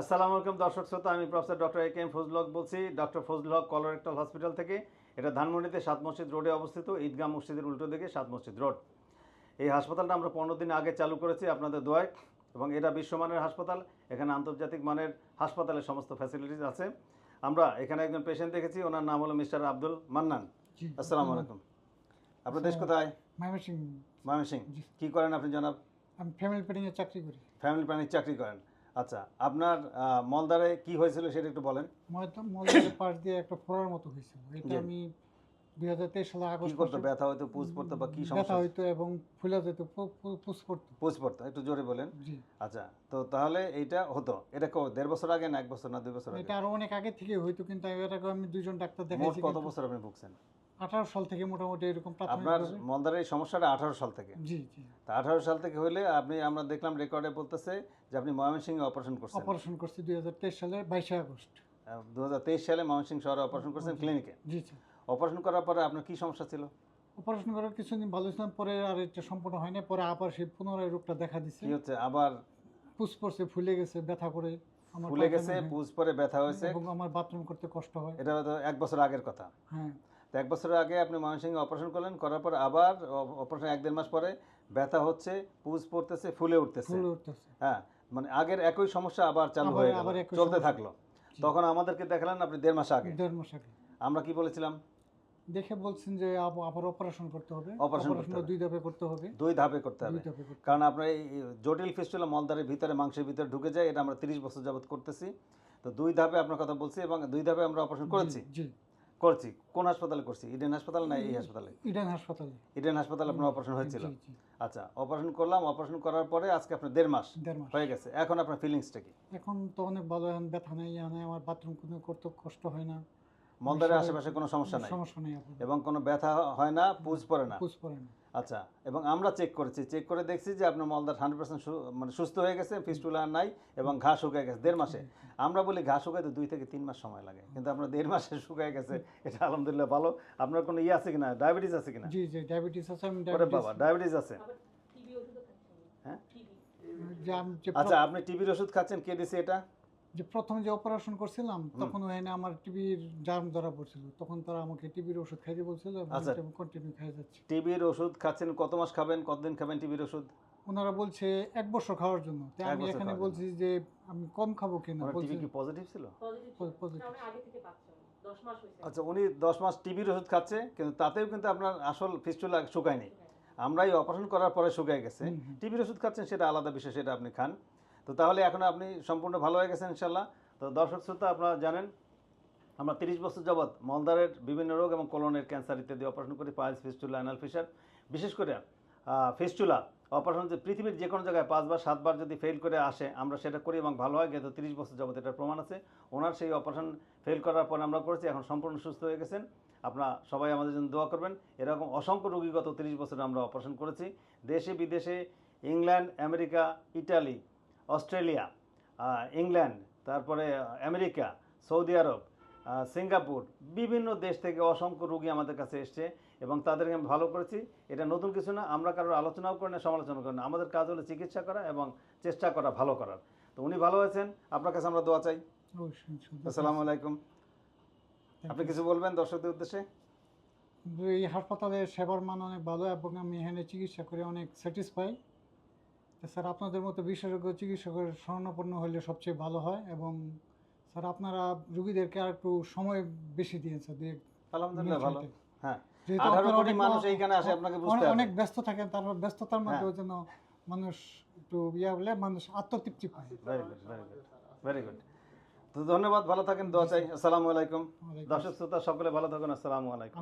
আসসালামু আলাইকুম দর্শক শ্রোতা, আমি professor doctor A K M Fazlul Haque বলছি, doctor Fazlul Haque colorectal hospital থেকে। এটা ধানমন্ডিতে ৭ মসজিদ রোডে অবস্থিত, ঈদগাহ মসজিদের উল্টো দিকে ৭ মসজিদ রোড। এই হাসপাতালটা আমরা 15 দিন আগে চালু করেছি আপনাদের দোয়ায়, এবং এটা বিশ্বমানের হাসপাতাল। এখানে আন্তর্জাতিক মানের হাসপাতালের সমস্ত ফ্যাসিলিটিস আছে। আমরা এখানে একজন পেশেন্ট দেখেছি, ওনার নাম হলো মিস্টার আব্দুল মান্নান। আসসালামু আলাইকুম। আপনার দেশ কোথায়? ময়মনসিংহ। ময়মনসিংহ। কী করেন আপনি জনাব? আমি ফ্যামিলি প্ল্যানিংয়ে চাকরি করি। ফ্যামিলি প্ল্যানিং চাকরি করেন, আচ্ছা। আপনার মলদ্বারে কি হয়েছিল সেটা একটু বলেন। মলদ্বারের পাশ দিয়ে একটা ফোড়ার মতো হয়েছিল। এটা আমি 2023 সালে আগস্ট। কি করতে? ব্যথা হইতো, পুজ পড়তো বা কি সমস্যা? ব্যথা হইতো এবং ফুলে যেত, পুজ পড়তো। পুজ পড়তো, একটু জোরে বলেন। জি। আচ্ছা, তো তাহলে এইটা হতো, এটা 1.5 বছর আগে না 1 বছর না 2 বছর আগে? এটা আরো অনেক আগে থেকে হইতো, কিন্তু এটাকে আমি দুইজন ডাক্তার মোট দেখাইছি। কত বছর আপনি ভুগছেন? 18 সাল থেকে মোটামুটি এরকম আপনার মলদ্বারের এই সমস্যাটা 18 সাল থেকে? জি জি। তা 18 সাল থেকে হইলে আপনি, আমরা দেখলাম রেকর্ডে বলতেছে যে আপনি ময়মনসিংহে অপারেশন করছেন। অপারেশন করছি 2023 সালে 22 আগস্ট। 2023 সালে ময়মনসিংহ শহরে অপারেশন করছেন ক্লিনিকে। জি জি। অপারেশন করার পরে আপনার কি সমস্যা ছিল? অপারেশন করার কিছুদিন ভালো ছিলাম, পরে আর এটা সম্পূর্ণ হয়নি। পরে আবার সেই পুনরায় রোগটা দেখা দিচ্ছে। কি হচ্ছে আবার? পুজ পড়ছে, ফুলে গেছে, ব্যথা করে। ফুলে গেছে, পুজ পরে ব্যথা হয়েছে এবং আমার বাথরুম করতে কষ্ট হয়। এটা তো 1 বছর আগের কথা। হ্যাঁ। তো 1 বছর আগে আপনি ময়মনসিংহে অপারেশন করলেন, করার পর আবার অপারেশন 1-1.5 মাস পরে ব্যথা হচ্ছে, পুজ পড়তেছে, ফুলে উঠতেছে। হ্যাঁ, মানে আগের একই সমস্যা আবার চালু হয়ে গেল, চলতে থাকলো। তখন আমাদেরকে দেখালেন আপনি 1.5 মাস আগে। 1.5 মাস আগে আমরা কি বলেছিলাম? দেখে বলছেন যে আবার অপারেশন করতে হবে। অপারেশন 2 ধাপে করতে হবে। 2 ধাপে করতে হবে, কারণ আপনার এই জটিল ফিস্টুলা মলদ্বারের ভিতরে, মাংসের ভিতরে ঢুকে যায়। এটা আমরা 30 বছর যাবত করতেছি। তো 2 ধাপে আপনার কথা বলছি, এবং 2 ধাপে আমরা অপারেশন করেছি। জি। করছি। কোন হাসপাতালে করছি? ইডেন হাসপাতাল না এই হাসপাতালে? ইডেন হাসপাতালে। ইডেন হাসপাতালে আপনার অপারেশন হয়েছিল? আচ্ছা, অপারেশন করলাম। অপারেশন করার পরে আজকে আপনার 1.5 মাস হয়ে গেছে। এখন আপনার ফিলিংসটা কি? এখন তো অনেক ভালো, এখন ব্যথা নেই, আমার বাথরুম করতে কষ্ট হয় না। মলদ্বারের আশেপাশে কোনো সমস্যা নাই? সমস্যা নেই এবং কোনো ব্যথা হয় না, পুজ পড়ে না? পুজ পড়ে না। আচ্ছা, এবং আমরা চেক করেছি, চেক করে দেখছি যে আপনার মলদ্বার 100% মানে সুস্থ হয়ে গেছে, ফিস্টুলা নাই, এবং ঘা শুকিয়ে গেছে 1.5 মাসে। আমরা বলি ঘা শুকাইতে 2 থেকে 3 মাস সময় লাগে, কিন্তু আপনার 1.5 মাসে শুকিয়ে গেছে। এটা আলহামদুলিল্লাহ ভালো। আপনার কোনো ইয়ে আছে কিনা, ডায়াবেটিস আছে কিনা? জি জি, ডায়াবেটিস আছে। ওরে বাবা, ডায়াবেটিস আছে? হ্যাঁ। আচ্ছা, আপনি টিবির ওষুধ খাচ্ছেন, কে দিছে এটা? যে প্রথম যে অপারেশন করছিলাম তখন ওখানে আমার টিবির জার্ম ধরা পড়ছিল, তখন তারা আমাকে টিবির ওষুধ খাইতে বলছিল, এবং আমি কন্টিনিউ খাই যাচ্ছি। টিবির ওষুধ খাচ্ছেন, কত মাস খাবেন, কতদিন খাবেন টিবির ওষুধ? ওনারা বলছে 1 বছর খাওয়ার জন্য। তাই আমি এখানে বলছি যে আমি কম খাবো কিনা। টিবি কি পজিটিভ ছিল? পজিটিভ। আচ্ছা, উনি 10 মাস টিবির ওষুধ খাচ্ছে, কিন্তু তাতেও কিন্তু আপনার আসল ফিস্টুলা শুকায়নি। আমরাই অপারেশন করার পরে শুকিয়ে গেছে। টিবির ওষুধ খাচ্ছেন, সেটা আলাদা বিষয়, সেটা আপনি খান। তো তাহলে এখন আপনি সম্পূর্ণ ভালো হয়ে গেছেন ইনশাল্লাহ। তো দর্শক শ্রোতা, আপনারা জানেন আমরা 30 বছর যাবৎ মলদ্বারের বিভিন্ন রোগ এবং কোলনের ক্যান্সার ইত্যাদি অপারেশন করি। Piles, fistula, anal fisher. বিশেষ করে ফিস্টুলা অপারেশন যে পৃথিবীর যে কোনো জায়গায় 5 বার 7 বার যদি ফেল করে আসে, আমরা সেটা করি এবং ভালো হয়। কিন্তু 30 বছর যাবৎ এটার প্রমাণ আছে। ওনার সেই অপারেশন ফেল করার পর আমরা করেছি, এখন সম্পূর্ণ সুস্থ হয়ে গেছেন। আপনারা সবাই আমাদের জন্য দোয়া করবেন। এরকম অসংখ্য রোগী গত 30 বছরে আমরা অপারেশন করেছি, দেশে বিদেশে, England, America, Italy, Australia, England, তারপরে আমেরিকা, সৌদি আরব, সিঙ্গাপুর, বিভিন্ন দেশ থেকে অসংখ্য রোগী আমাদের কাছে এসছে, এবং তাদেরকে আমি ভালো করেছি। এটা নতুন কিছু না, আমরা কারোর আলোচনাও করি না, সমালোচনা করি না। আমাদের কাজ হলো চিকিৎসা করা এবং চেষ্টা করা ভালো করার। তো উনি ভালো হয়েছেন, আপনার কাছে আমরা দোয়া চাই। আসসালামু আলাইকুম। আপনি কিছু বলবেন দর্শকদের উদ্দেশ্যে? এই হাসপাতালের সেবার মান অনেক ভালো, এবং আমি এখানে চিকিৎসা করে অনেক স্যাটিসফাই। স্যার, আপনাদের মতো বিশেষজ্ঞ চিকিৎসকের শরণাপন্ন হলে সবচেয়ে ভালো হয়। এবং স্যার, আপনারা রোগীদেরকে আর একটু সময় বেশি দিয়েন স্যার। আলহামদুলিল্লাহ ভালো। হ্যাঁ, 18 কোটি মানুষ এইখানে আসে, আপনাকে বুঝতে হবে। অনেক ব্যস্ত থাকেন, তারপর ব্যস্ততার মধ্যে যেন মানুষ একটু হলে মানুষ আত্মতৃপ্তি পায়। Very good, very good, very good. তো ধন্যবাদ, ভালো থাকেন, দোয়া চাই। আসসালামু আলাইকুম। দর্শক শ্রোতা সকলে ভালো থাকুন। আসসালামু আলাইকুম।